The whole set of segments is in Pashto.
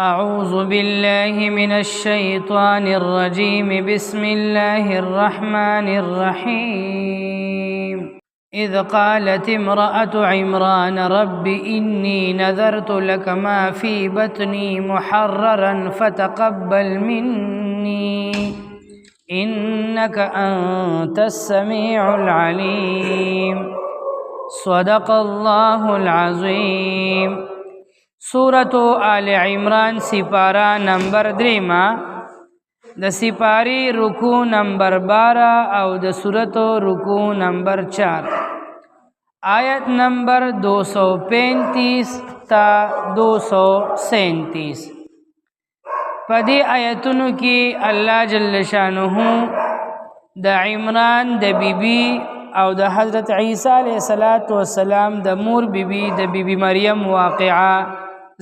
أعوذ بالله من الشيطان الرجيم بسم الله الرحمن الرحيم إذ قالت امرأة عمران رب إني نذرت لك ما في بطني محررا فتقبل مني إنك أنت السميع العليم صدق الله العظيم سورة آل عمران سپارہ نمبر 3 د سپاری رکو نمبر 12 او د سورت رکو نمبر 4 آیت نمبر 235 تا 237 پدی آیتونو کی اللہ جل شانہ د عمران د بیبی او د حضرت عیسیٰ علیہ السلام د مور بیبی د بیبی مریم واقعہ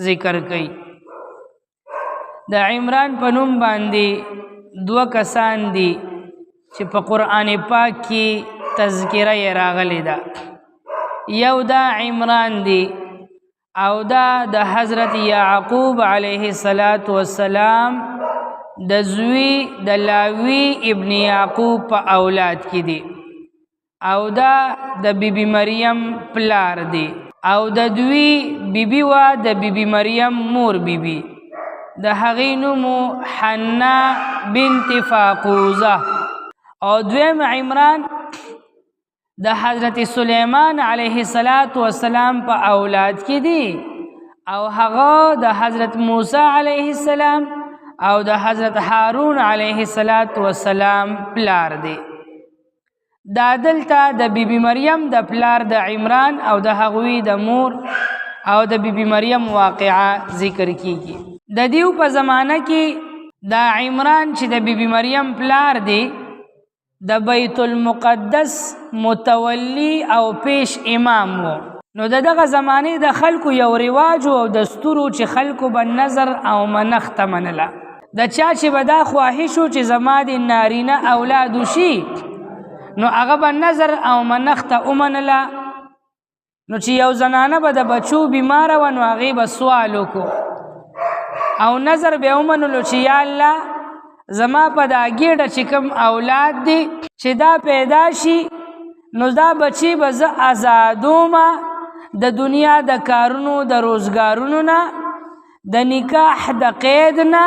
ذکر کئی د عمران په نوم باندې دو کسان دي چې په قرآن پاک کې تذکره یې راغلی ده یو دا عمران دی او دا د حضرت یعقوب علیه السلام د زوی د لاوی ابن یعقوب په اولاد کې دی او دا د بیبی مریم پلار دی او د دوی بیبی وا د بیبی مریم مور بیبی د هغې نوم حنا بنت فاقوزه او دویم عمران د حضرت سلیمان علیه السلام په اولاد کې دی او هغه د حضرت موسی علیه السلام او د حضرت هارون علیه السلام پلار دی دا دلته د بیبی مریم د پلار د عمران او د هغوی د مور او د بیبی مریم واقعه ذکر کیږي د دیو په زمانه کې دا عمران چې د بیبی مریم پلار دی د بیت المقدس متولی او پیش امام وو نو دغه زمانه د خلکو یو رواج او دستور چې خلکو به نظر او منښت منله د چا چې به دا خواهش و چې زما د نارینه اولاد وشي نو هغه به نظر او منښت ومنله نو چې یو زنانه به د بچو بیماره وه نو هغې به سوال وکړو او نظر به ومنلو چې یا الله زما په دا ګېډه چې کوم اولاد دی چې دا پیدا شي نو دا بچی به زه ازادومه د دنیا د کارونو د روزګارونو نه د نکاح د قید نه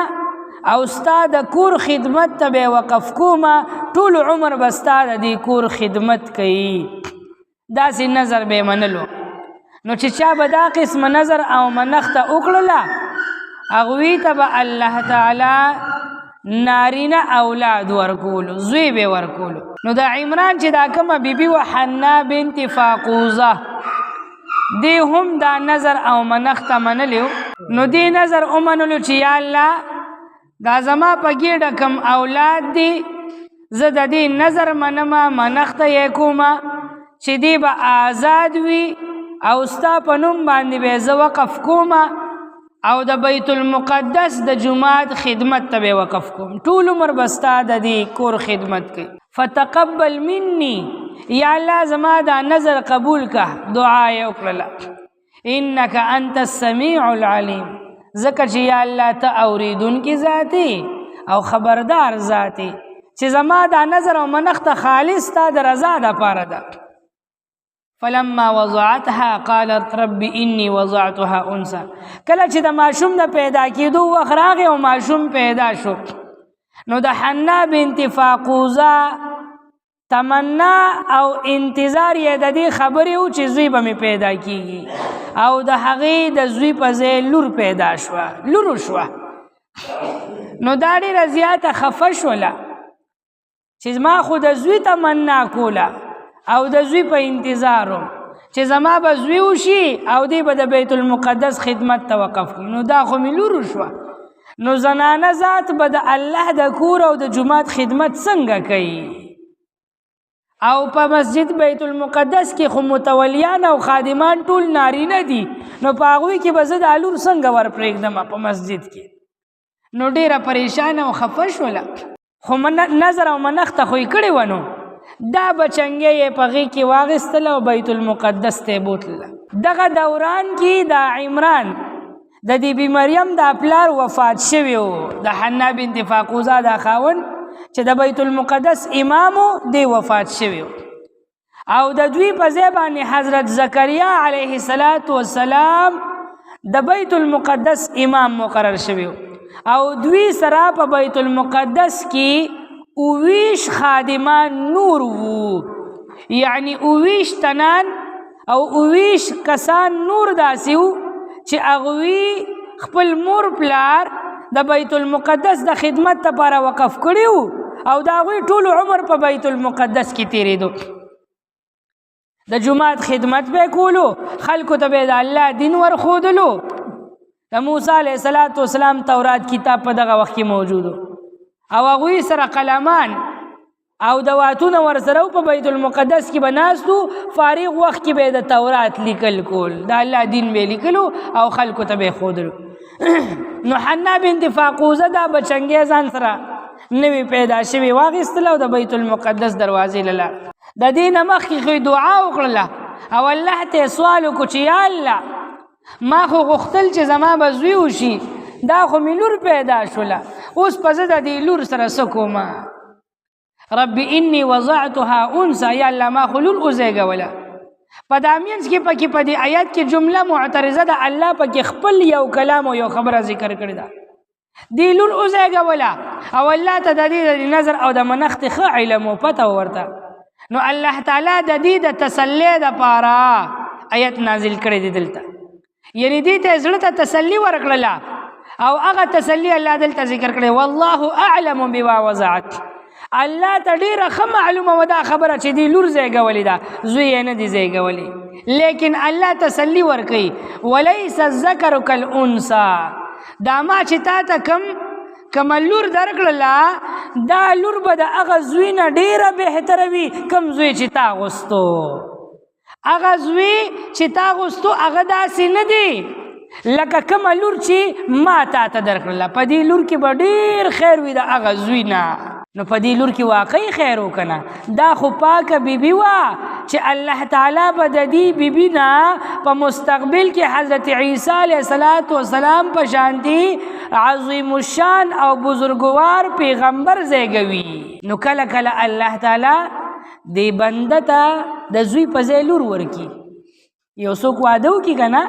او ستا د کور خدمت ته به وقف کومه ټول عمر به ستا د دې کور خدمت کوي داسې نظر به منلو نو چې چا به دا قسم نظر او منښته وکړله هغوی ته به الله تعالی نارینه اولاد ورکولو زوی به ورکولو نو د عمران چې دا کومه بیبي وه حنا بنت فاقوزه دی هم دا نظر او منښته منلی نو دی نظر ومنلو چې یا الله دا زما په ګېډه کم اولاد دی زه د دې نظر منمه منښته یې کومه چې دی به آزاد وي او ستا په نوم باندې به زه وقف کومه او د بیت المقدس د جماعت خدمت ته به وقف کوم ټول عمر به ستا د دې کور خدمت کوي فتقبل مني یا الله زما دا نظر قبول که دعا یې وکړله انک انت السمیع العلیم ځکه چې یا الله ته اورېدونکي ذاتي او خبردار ذاتي چې زما دا نظر او منښته خالص تا د رضا دپاره ده فلما وضعتها قالت رب اني وضعتها انثى کله چې د ماشوم د پیدا کېدو وخت راغی او ماشوم پیدا شو نو د حنا بنت فاقوزه تمنا او انتظار یې د دې خبرې و چې زوی به مې پیدا کېږي او د هغې د زوی په ځای لور پیدا شوه لور شوه نو دا ډېره زیاته خفه شوله چې ما خو د زوی تمنا کوله او د زوی په انتظار چې زما به زوی وشي او دی به د بیت المقدس خدمت ته وقف کړي نو دا خو مې لور شوه نو زنانه ذات به د الله د کور او د جومات خدمت څنګه کوي او په مسجد بیت المقدس کې خو متولیان او خادمان ټول نارینه دي نو په هغوی کې به زه دا لور څنګه ورپرېږدم په مسجد کې نو ډېره پریشانه او خفه شوله خو نظر او منښته خو یې کړې وه نو دا بچنګې یې په غېږ کې واخیستله او بیت المقدس ته یې بوتله دغه دوران کې دا عمران د دې بی مریم دا پلار وفات شوی و د حنا بنت فاقوزه دا خاون چې د بیت المقدس امامو دی وفات شوی او د دوی په ځای باندې حضرت زکریا علیه السلام د بیت المقدس امام مقرر شوی او دوی سره په بیت المقدس کې 20 خادمان نور وو، یعنی 20 تنان او 20 کسان نور داسې وو چې هغوی خپل مور پلار د بیت المقدس د خدمت لپاره وقف کړي وو او د هغوی ټول عمر په بیت المقدس کې تېرېدو. د جماعت خدمت به کولو، خلکو ته به د الله دین ورښودلو. د موسی علیه السلام تورات کتاب په دغه وخت کې موجود او هغوی سره قلمان او دواتونه ورسره په بیت المقدس کې به ناستو، فارغ وخت کې به د تورات لیکل کول، د الله دین به لیکلو او خلکو ته به ښودلو. نو حنا بنت فاقوزه دا بچنګې ځان سره نوی پیدا شوي واخیستله او د بیت المقدس دروازې له لاره د دې نه مخکې خو دعا وکړله او الله ته یې سوال وکړو چې یا الله ما خو غوښتل چې زما به زوی وشي، دا خو مې لور پیدا شوله، اوس په زه د دې لور سره څه کومه؟ رب انی وضعتها انثى، یا الله ما خو لور وزیږوله. په دا مینځ کې پکې په دې آیات کې جمله معترضه ده، الله پکې خپل یو کلام او یو خبره ذکر کړې ده. دې لور وزیږوله او الله ته د دې د نظر او د منښت ښه علم او پته ورته. نو الله تعالی د دې د تسلی دپاره آیت نازل کړی دی دلته، یعنی دې ته زړه ته تسلی ورکړله او هغه تسلی الله دلته ذکر کړی والله اعلم بما وضعت. الله ته ډیره ښه معلومه وه دا خبره چې دی لور زیږولې ده، زوی یې نه دی زیږولی، لیکن الله تسلی ورکوي ولیس الذکر کالانثی، دا ما چې تا ته کومه لور درکړله دا لور به د هغه زوی نه ډیره بهتره وي کوم زوی چې تا غوستو. هغه زوی چې تا غوستو هغه داسې نه دی لکه کومه لور چې ما تا ته درکړله، په دې لور کې به ډیر خیر وي د هغه زوی نه. نو په دې لور کې واقعي خیر وکنه، دا خو پاکه بیبي وه چې الله تعالی به د دې بیبي نه په مستقبل کې حضرت عیسی علیه السلام په شانتي عظیم الشان او بزرګوار پیغمبر زیږوي. نو کله کله الله تعالی دې بنده ته د زوی په ځای لور ورکي. یو څوک واده وکړي که نه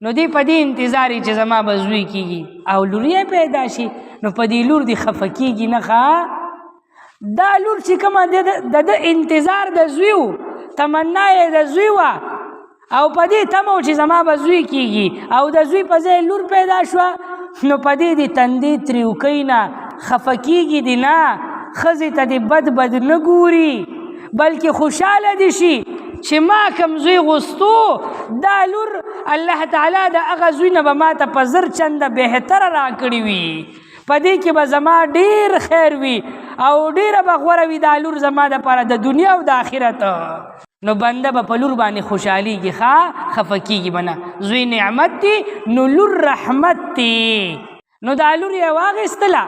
نو دی په دې انتظار چې زما به زوی کېږي او لور یې پیدا شي، نو په دې لور دې خفه کېږي نه ښه. دا لور چې کومه د انتظار د زوی و، تمنا یې د زوی وه او په دې تمه و چې زما به زوی کېږي او د زوی په ځای لور پیدا شوه، نو په دې د تندې تریوکۍ نه خفه کېږي دې نه، ښځې ته دې بد نه ګوري بلکې خوشحاله دې شي چې ما کوم زوی غوستو دا لور الله تعالی د هغه زوی نه به ما ته په زر چنده بهتره راکړې وي، په دې کې به زما ډیر خیر وي او ډیره به غوره وي دا لور زما دپاره د دنیا او د آخرت. نو بنده به په لور باندې خوشحالیږي، ښه خفه کېږي به نه. زوی نعمت دی نو لور رحمت دی. نو دا لور یې واخیستله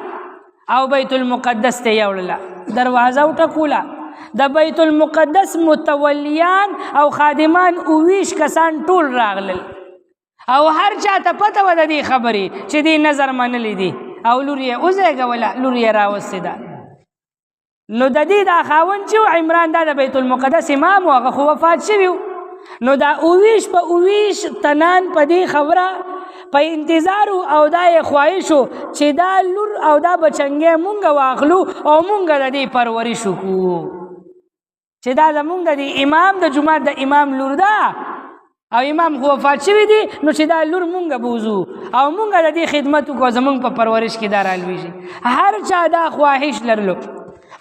او بیت المقدس ته یې وړله، دروازه وټکوله. د بیت المقدس متولیان او خادمان 19 کسان ټول راغلل او هر چا ته پته وه د دې خبرې چې دې نظر منلی دی او لور یې وزیږوله، لور یې راوستې ده. نو د دې دا خاوند چې و عمران دا د بیت المقدس امام و، هغه خو وفات شوي و. نو دا 19 په 19 تنان په دې خبره په انتظار او دا یې خواهش و چې دا لور او دا بچنګی مونږ واخلو او مونږ د دې پرورش وکړو، چې دا زمونږ د امام د جومات د امام لور ده او امام خو وفات شوي دي، نو چې دا لور مونږ بوزو او مونږ د دې خدمت وکړو، زمونږ په پرورش کې دا رالویږي. هر چا دا خواهش لرلو.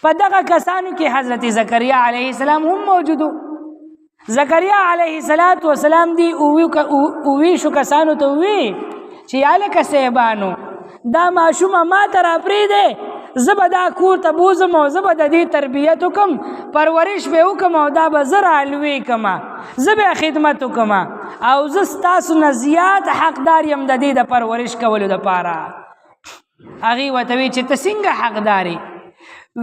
په دغه کسانو کې حضرت زکریا علیه السلام هم موجودو. زکریا علیه السلام دی 19 کسانو ته وی چې هلکه صاحبانو دا ماشومه ما ته راپرېږدئ، زه به دا کور ته بوځم او زه به د دې تربیت وکړم، پرورش به وکړم او دا به زه رالوی کړم، زه به خدمت وکړم او زه ستاسو نه زیات حقدار یم د دې د پرورش کولو دپاره. هغې ورته وی چې ته څنګه حقدار یې؟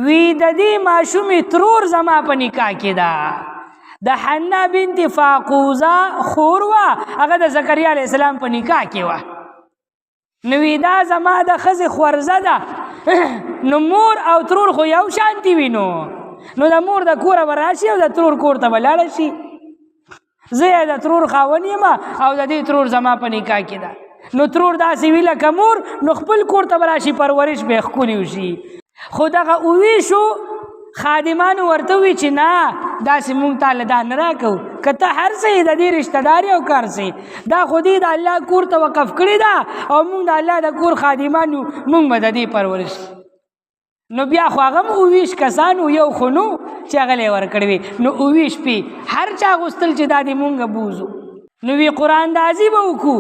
وی د دې ماشومې ترور زما په نکاح کې ده، د حنا بنت فاقوزه خور وه، هغه د زکریا علیه السلام په نکاح کې وه. نو دا زما د ښځې خورزه ده نو مور او ترور خو یو شانتي وي نو د مور د کوره به راشي او د ترور کور ته به لاړه شي. زه یې د ترور خاوند یم او د دې ترور زما په نکاح کې ده. نو ترور داسې وي لکه مور نو خپل کور ته به راشي پرورش به یې ښکلي وشي. خو دغه اوویشو خادمانو ورته وي چې نه داسې مونږ تاله دا نه راکوو که ته هر څه یې د دې رشته دار او کار څه دا خو دې د الله کور ته وقف کړې ده او مونږ د الله د کور خادمان یو مونږ به د دې پرورش. نو بیا خو هغه هم اوویش کسانو یو خو نو چې هغه یې ورکړی وي نو اوویش پې هر چا غوښتل چې دا دې مونږ بوزو. نو وی قراندازي به وکړو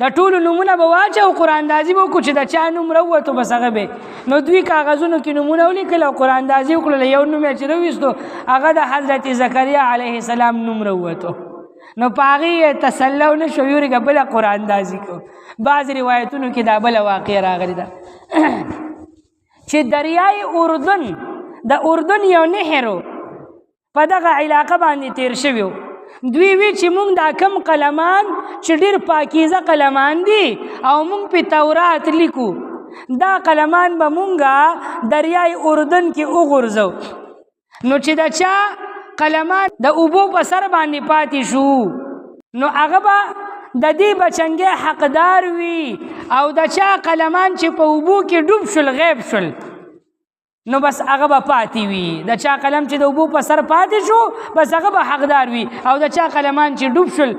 د ټولو نومونه به واچو قراندازي به وکړو چې د چا نوم راووتو بس هغه به نو دوی کاغذونو کې نومونه ولیکل او قراندازي وکړله یو نوم یې چې راویستو هغه د حضرت زکریا علیه السلام نوم راووتو. نو په هغې یې تسلی ونه شو یورېږه بله قراندازي کوو. بعض روایتونو کې دا بله واقع راغلې ده چې دریای اردن د اردن یو نهر په دغه علاقه باندې تیر شوی و. دوی وی چې مونږ دا کم قلمان چې ډېر پاکیزه قلمان دي او مونږ په تورات لیکو دا قلمان به مونږه دریای اردن کې وغورځو. نو چې د چا قلمان د اوبو په سر باندې پاتې شو نو هغه به د دې بچنګې حقدار وي او د چا قلمان چې په اوبو کې ډوب شول غیب شول نو بس هغه به پاتې وي. د چا قلم چې د اوبو په سر پاتې شو بس هغه به حقدار وي او د چا قلمان چې ډوب شول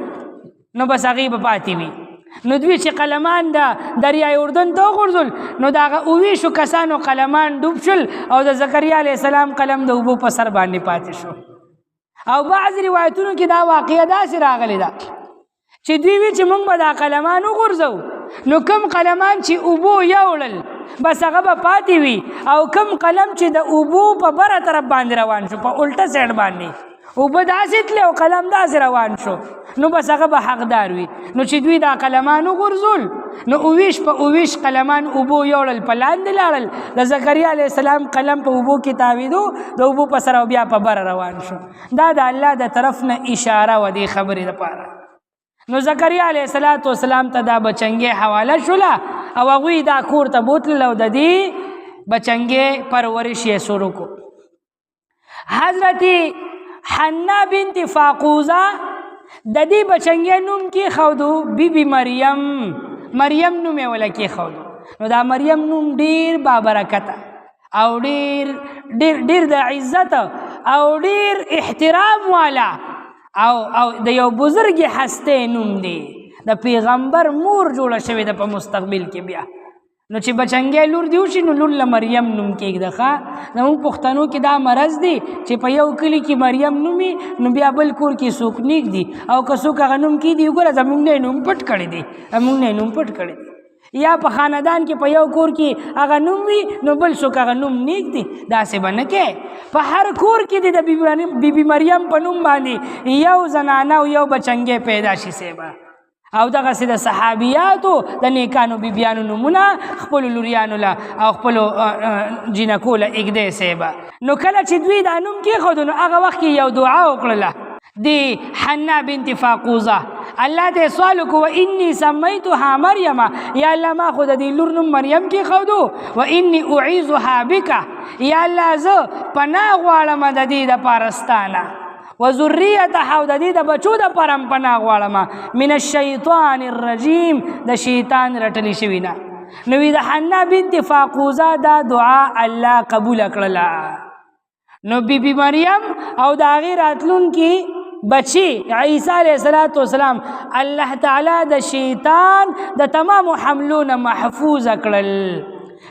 نو بس هغې به پاتې وي. نو دوی چې قلمان د دریای اردن ته وغورځول نو د هغه اوویشو کسانو قلمان ډوب شول او د زکریا علیه السلام قلم د اوبو په سر باندې پاتې شو. او بعض روایتونو کې دا واقعه داسې راغلې ده چې دوی وی چې مونږ به دا قلمان وغورځو نو کم قلمان چې اوبو یوړل بس هغه به پاتې وي او کم قلم چې د اوبو په بره طرف باندې روان شو په الټه سایډ باندې اوبه داسې تلې او قلم داسې روان شو نو بس هغه به حقدار وي. نو چې دوی دا قلمان وغورځول نو اوویش په اوویش قلمان اوبو یوړل په لاندې لاړل د زکریا علیه السلام قلم په اوبو کې تاویدو د اوبو په سر او بیا په بره روان شو. دا د الله د طرف نه اشاره و دې خبرې لپاره. نو زکریا علیه السلام ته دا بچنګې حواله شوله او هغوی دا کور ته بوتلل او د دې بچنګې پرورش یې شروع کړو. حضرت حنا بنت فاقوزه د دې بچنګې نوم کېښودو بی مریم نوم یې وله کېښودو. نو دا مریم نوم ډېر بابرکته او ډېر د عزت او ډېر احترام والا او د یو بزرګ هسته نوم دی. د پیغمبر مور جوړه شوې ده په مستقبل کې بیا. نو چې بچنګې لور دی وشي نو لور له مریم نوم کېږده. ښه زموږ پښتنو کې دا مرض دی چې په یو کلي کې مریم نومي نو بیا بل کور کې څوک نېږدي او که څوک هغه نوم کېږدي وګوره زموږ نه یې نوم پټ کړی دی یا په خاندان کې په یو کور کې هغه نوم وي نو بل څوک هغه نوم نېږدي. داسې به نه کې په هر کور کې د بیبي مریم په نوم باندې یو زنانه او یو بچنګې پیدا شي سیبه. او دغسې د صحابیاتو د نیکانو بیبیانو نومونه خپلو لوریانو له او خپلو جینکو له اږدی سیبه. نو کله چې دوی دا نوم کېښودو نو هغه وخت کې یو دعا وکړله دی حنا بنت فاقوزه. الله ته سوال وکړو واني سمیتها مریم یا الله ما خو د دې لور نوم مریم کېښودو واني اعیذها بک یا الله زه پناه غواړم د دې دپاره ستانه وذریتها او د دې د بچو دپاره هم پناه غواړم من الشیطان الرجیم د شیطان رټلی شوي نه. نو د حنا بنت فاقوزه دا دعا الله قبوله کړله. نو بیبي مریم او د هغې راتلونکي بچی عیسی علیه السلام الله تعالی د شیطان د تمامو حملو نه محفوظ کړل.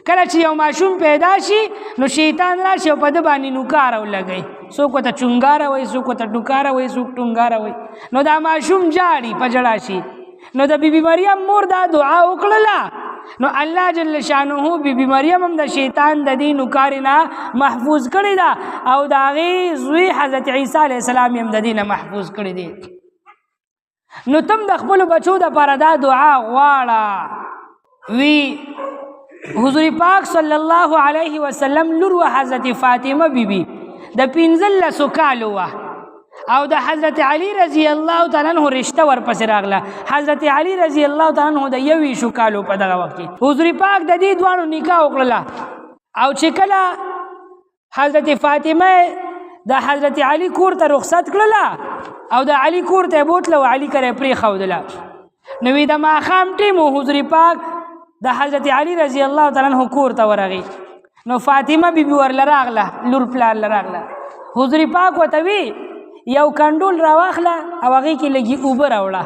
کله چې یو ماشوم پیدا شي نو شیطان راشي او په ده باندې نوکاره ولګوي. څوک ورته چونګاره وایي څوک ورته ټوکاره وایي څوک ټونګاره وایي. نو دا ماشوم جاړي په ژړا شي. نو د بیبي مریم مور دا دعا وکړله نو الله جل شانه بیبي مریم هم د شیطان د دې نوکارې نه محفوظ کړې ده او د هغې زوی حضرت عیسی علیه السلام هم د دې نه محفوظ کړی دی. نو تم د خپلو بچو دپاره دا دعا غواړه. وی حضور پاک صلی الله علیه وسلم لور و حضرت فاطمه بیبي د 15 کالو وه او د حضرت علی رضی الله تعالی عنہ رشتہ ورپسې راغله. حضرت علی رضی الله تعالی عنہ د 21 کالو په دغه وخت کې حضور پاک د دې دوانو نکاح وکړله. او چې کله حضرت فاطمه د حضرت علی کور ته رخصت کړله او د علی کور ته بوتله او علی کرے پرې خودله، نو د ماښام ټیم حضور پاک د حضرت علی رضی الله تعالی عنہ کور ته ورغی. نو فاطمه بیبي ورله راغله، لور پلار راغله. حضور پاک ورته وی یو کندول راواخله او هغې کې لږې اوبه راوړه.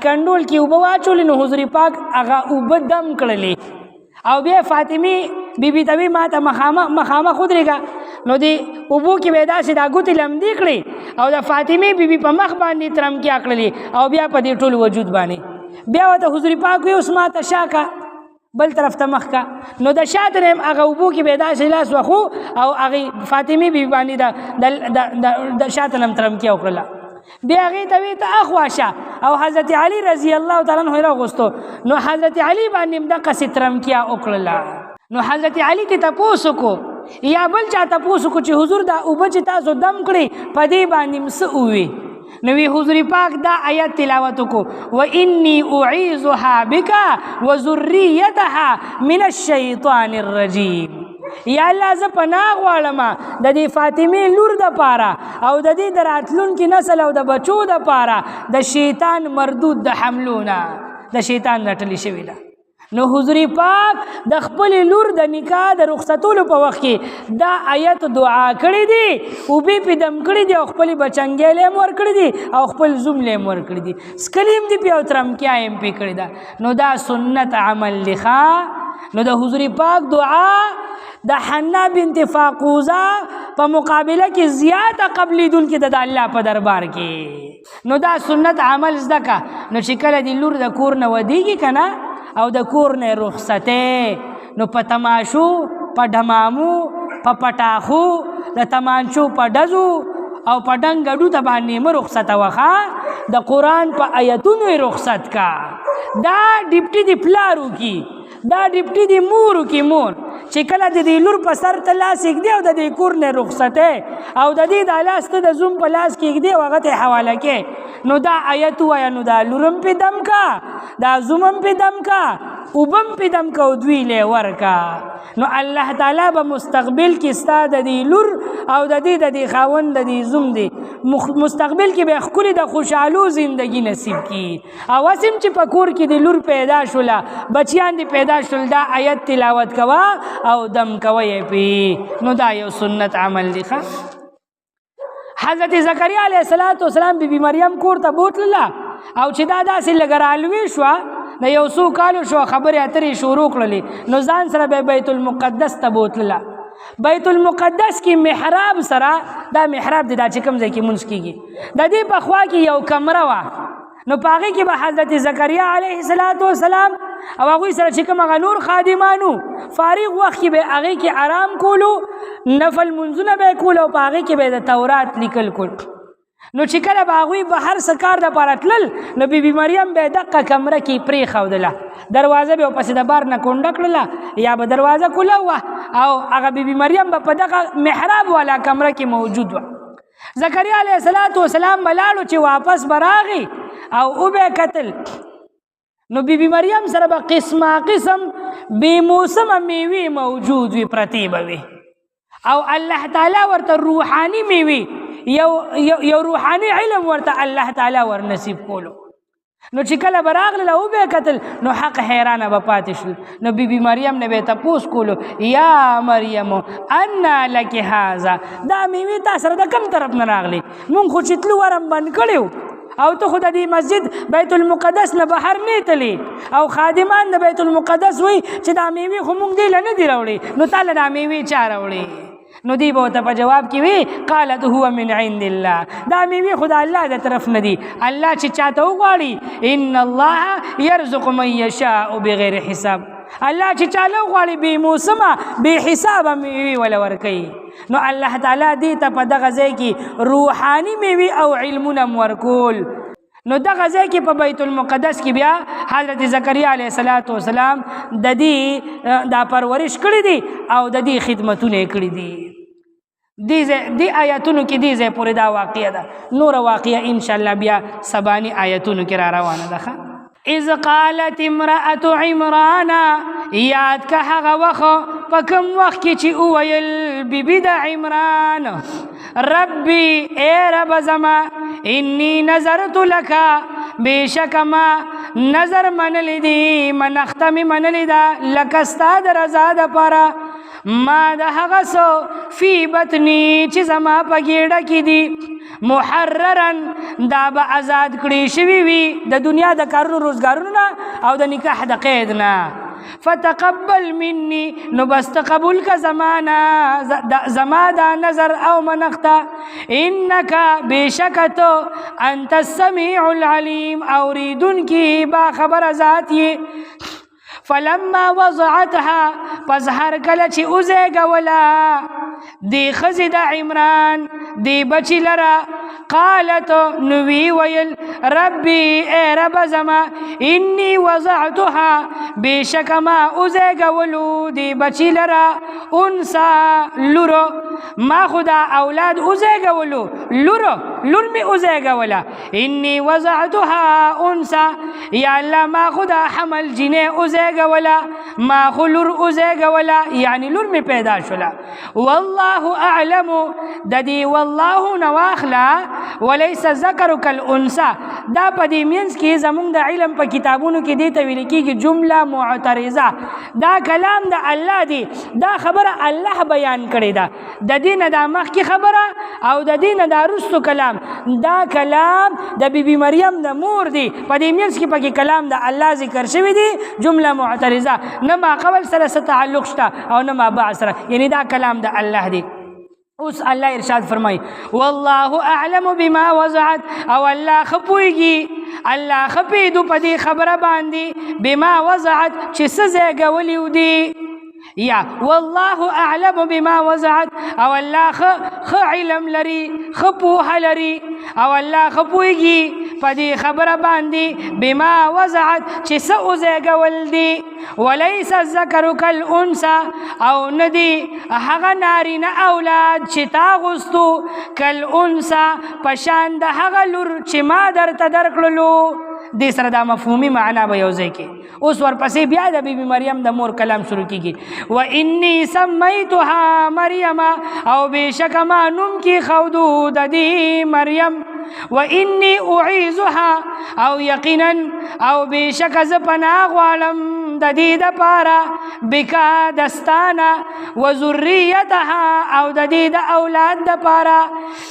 کندول کې اوبه واچولې نو حضور پاک هغه اوبه دم کړلې او بیا فاطمه بیبي ته وی ما ته مخامخ ودرېږه. نو د اوبو کې به یې داسې دا ګوتې لمدې کړې او د فاطمې بیبي په مخ باندې ترمکیا کړلې او بیا په دې ټول وجود باندې. بیا ورته حضور پاک وی اوس ما ته شا کا، بل طرف ته مخ کا. نو د شاته نه هغه اوبو کې به یې داسې لاس وخو او هغې فاطمې بیبي باندې د شاته نه ترمکیا وکړله. بیا هغې ته وی ته اخوا شه او حضرت علی رضی الله تعالی عنہ راغوستو. نو حضرت علی باندې هم دقسې ترمکیا وکړله. نو حضرت علی ته تپوس وکړو یا بل چا تپوس وکړو چې حضور دا اوبه چې تاسو دم کړې په دې باندې م څه ووي. نو وی حضور پاک دا آیت تلاوت کو وانی اعیذها بک وذریتها من الشیطان الرجیم. یا الله زه پناه غواړم د دې فاطمې لور د پاره او د دې د راتلونکي نسل او د بچو د پاره د شیطان مردود د حملونه د شیطان رټلی شوي ده. نو حضور پاک د خپل لور د نکاح د رخصتولو په وخت کې دا آیت دعا کړی دی، اوبې پې دم کړي دي او خپل بچنګېلې هم ورکړي دي او خپل زوملې هم ورکړي دي، سکلې هم دي پې او ترمکیا هم پې کړې ده. نو دا سنت عمل لخوا. نو د حضور پاک دعا د حنا بنت فاقوزه په مقابله کې زیاته قبلیدونکې ده د الله په دربار کې. نو دا سنت عمل زده که. نو چې کله د لور د کور نه ودیږي که نه او د کور نه رخصتې، نو په تماشو، په ډمامو، په پټاخو، د تمانچو په ډزو او په ډنګ ګډو ته باندې مه رخصته وخه، د قرآن په آیتونو یې رخصت کا. دا ډپټي د پلارو کې، دا ډپټي د مورو کې مور چې کله د دې لور په سر ته لاس ایږدي او د دې کور نه رخصتې او د دې دا لاس ته د زوم په لاس کې ایږدي او هغه ته حواله کې، نو دا آیت ووایه نو دا لور هم پې دم کا، دا زوم هم پې دم کا، اوبه هم پې دم کا او دوی لی ورکا. نو الله تعالی به مستقبل کې ستا د دې لور او د دې خاوند د دې زوم دی مستقبل کې به ښکلې د خوشحالو زندگی نصیب کړي. او هسې هم چې په کور کې د لور پیدا شوله، بچیان دې پیدا شول، دا آیت تلاوت کوه او دم کوه یې پې. نو دا یو سنت عمل دی. حضرت زکریا علیه السلام بیبي مریم کور ته بوتلله او چې دا داسې لږه رالوې شوه، د یو څو کالو شوه، خبرې اترې شروع کړلې، نو ځان سره به بیت المقدس ته بوتلله. بیت المقدس کې محراب سره، دا محراب دی دا چې کوم ځای کې مونځ کېږي، د دې په خوا کې یو کمره وه. نو په هغې کې به حضرت زکریا علیه السلام او هغوی سره چې کوم هغه نور خادمانو فارغ وخت کې به هغې کې آرام کولو، نفل منځونه به یې کول او په هغې کې به د تورات لیکل کول. نو چې کله به هغوی بهر څه کار دپاره تلل، نو بیبي مریم به یې دقه کمره کې پرېښودله، دروازه به یې ورپسې د بار نه کونډه کړله یا به دروازه کوله وه او هغه بیبي مریم به په دغه محراب والا کمره کې موجود وه. زکریا علیه السلام به لاړو چې واپس به راغی او وبه کتل، نو بیبي مریم سره به قسمه قسم بې موسمه میوې موجود وي، پرتې به وي او الله تعالی ورته روحاني میوې، یو روحاني علم ورته الله تعالی ور نصیب کولو. نو چې کله به راغله وبه کتل، نو حق حیرانه به پاتې شول. نو بیبي مریم نه به یې تپوس کولو، یا مریم انا لک هذا، دا میوې تا سره د کوم طرف نه راغلی؟ مونږ خو چې تلو ورم بند کړی او ته خو د دې مسجد بیت المقدس نه بهر نه تللی او خادمان د بیت المقدس وایي چې دا میوې خو مونږ دې له نه دي راوړې، نو تا له دا میوې چا راوړې؟ نو دی به ورته په جواب کې وی قالت هو من عند الله، دا میوې خو د الله د طرف نه دي. الله چې چاته وغواړي ان الله یرزق من یشاء بغیر حساب، الله چې چاله وغواړي بې موسمه بې حسابه میوې وله ورکوي. نو الله تعالی دې ته په دغه ځای کې روحاني میوې او علمونه م ورکول. نو دغه ځای کې په بیت المقدس کې بیا حضرت زکریا علیه السلام د دې دا پرورش کړی دی او د دې خدمتونه یې کړي دي. دی آیاتونو کې دی ځای پورې دا واقعه ده. نور واقعه ان شاء الله بیا سبانی آیاتونو کې را روانه ده. اذ قالت امرأة عمران، یاد که هغه وخت په کوم وخت کې چې وویل بیبي د عمران ربي اے رب زما انی نظرت لك، بشک ما نظر منلی دی منختمی منلی دا لکه ستا د رضا دپاره ما د هغه څه فی بطنی چې زما په ګېډه کې دي محررن دا به آزاد کړي شوي وي د دنیا د کارونو روزګارونو نه او د نکاح د قید نه. فتقبل مني، نو بس تقبل کا زما دا نظر او منختا، انکا بشکتو انت السمیع العلیم، اوریدن کی با خبر ذاتی. فلما وضعتها، پس هر کله چې اوزیږوله دی ښځې د عمران دی بچی لره، قالت نو وی ویل ربي اے رب زما انی وضعتها، بشک ما اوزیږولو دی بچی لره انسا لورو، ما خدا اولاد اوزیږولو لور می اوزیږوله، انی وضعتها انسا، یا الله ما خدا حمل جنې اوزیږوله، ما خو لور اوزیږوله یعنی لور می پیدا شوله. والله اعلم، د دې والله نواخلا وليس ذکر کالانثى، دا په دې مینس کې زمونږ د علم په کتابونو کې دې ته ویل کېږي جمله معترضه، دا کلام د الله دی، دا خبره الله بیان کړې ده، د دې نه دا مخکې خبره او د دې نه دا وروستو کلام، دا کلام د بیبي مریم د مور دی، په دې مینس کې پکې کلام د الله ذکر شوی دی جمله معترضه، نه ما قبل سره څه تعلق شته او نه ما بعد سره، یعنی دا کلام د الله دی. اوس الله ارشاد فرمای والله اعلم بما وضعت، او الله خپويږي، الله خپېدو په دې خبره باندې بما وضعت چې څه زیږولي دي، یا والله اعلم بما وضعت، او الله خ علم لري خ پوهه لري، او الله خپويږي په دې خبره باندې بما وضعت چې څه وزیږول دي. وليس الذکر کالانثى، او ندی هغه نارینه اولاد چې تا غوستو کالانثى په شان د هغه لور چې ما درته درکړلو. دې سره دا مفهومي معنا به یو ځای کې. اوس ورپسې بیا د بیبي مریم د مور کلام شروع کیږي. و انی سمیتها مریم، او بشک ما نوم کې خودو د دې مریم، و انی اعیذها، او یقینا او بشک ز پناه غواړم د دې دپاره بکا دستانه، و ذریتها، او د دې د اولاد دپاره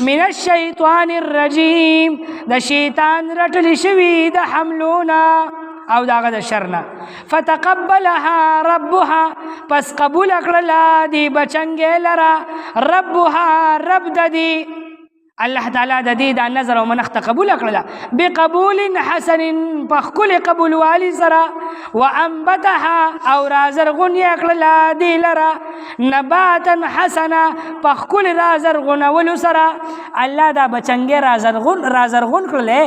من الشیطان الرجیم، د شیطان رټل شوي د حملونه او داغه د شرنا. فتقبلها ربها، پس قبول کړله دی بچنګې لره ربها رب د دې الله تعالی د دې د نظر او منښت قبول کړله بقبول حسن، په ښکلي قبول والي سره، وانبتها، او رازرغون یې کړله دې لره نباتا حسنا، په ښکلي رازرغونولو سره. الله دا بچنګې رازرغون کړلې،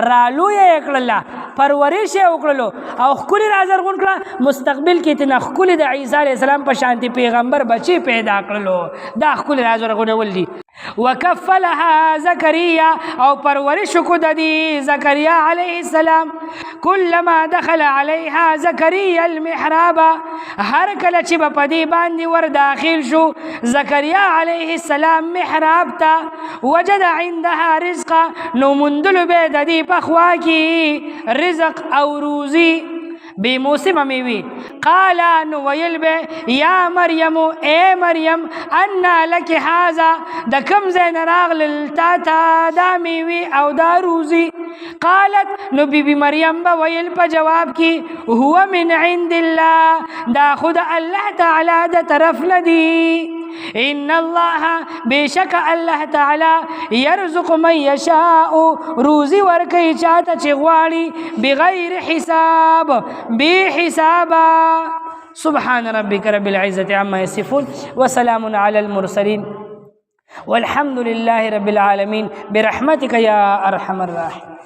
رالویه یې کړله، پرورش یې وکړلو او ښکلي رازرغون کړه. مستقبل کې تنه ښکلي د عیسی علیه السلام په شانتي پیغمبر بچي پیدا کړلو، دا ښکلي رازرغونول دي. وکفلها زکریا، او پرورش کو د دې زکریا علیه السلام. کلما دخل علیها زکریا المحراب، هر کله چې په دې باندې ور داخل شو زکریا علیه السلام محراب ته، وجد عندها رزقا، نو مندلو به د دې په خوا کې رزق او روزی بی موسم میوی. قال نو ویل به یا مریم اے مریم انا لک هذا، د کم ځای نه راغلل تا ته دا میوی او دا روزی. قالت نو بی مریم به ویل په جواب کې هو من عند الله، دا خود الله تعالی د طرف ندی. ان الله بشک الله تعالی يرزق من يشاء، روزی ورکي چاته چې غواړي بغیر حساب، بے حسابا. سبحان ربك رب العزة عما يصفون، وسلام على المرسلين، والحمد لله رب العالمين، برحمتك يا ارحم الراحمين.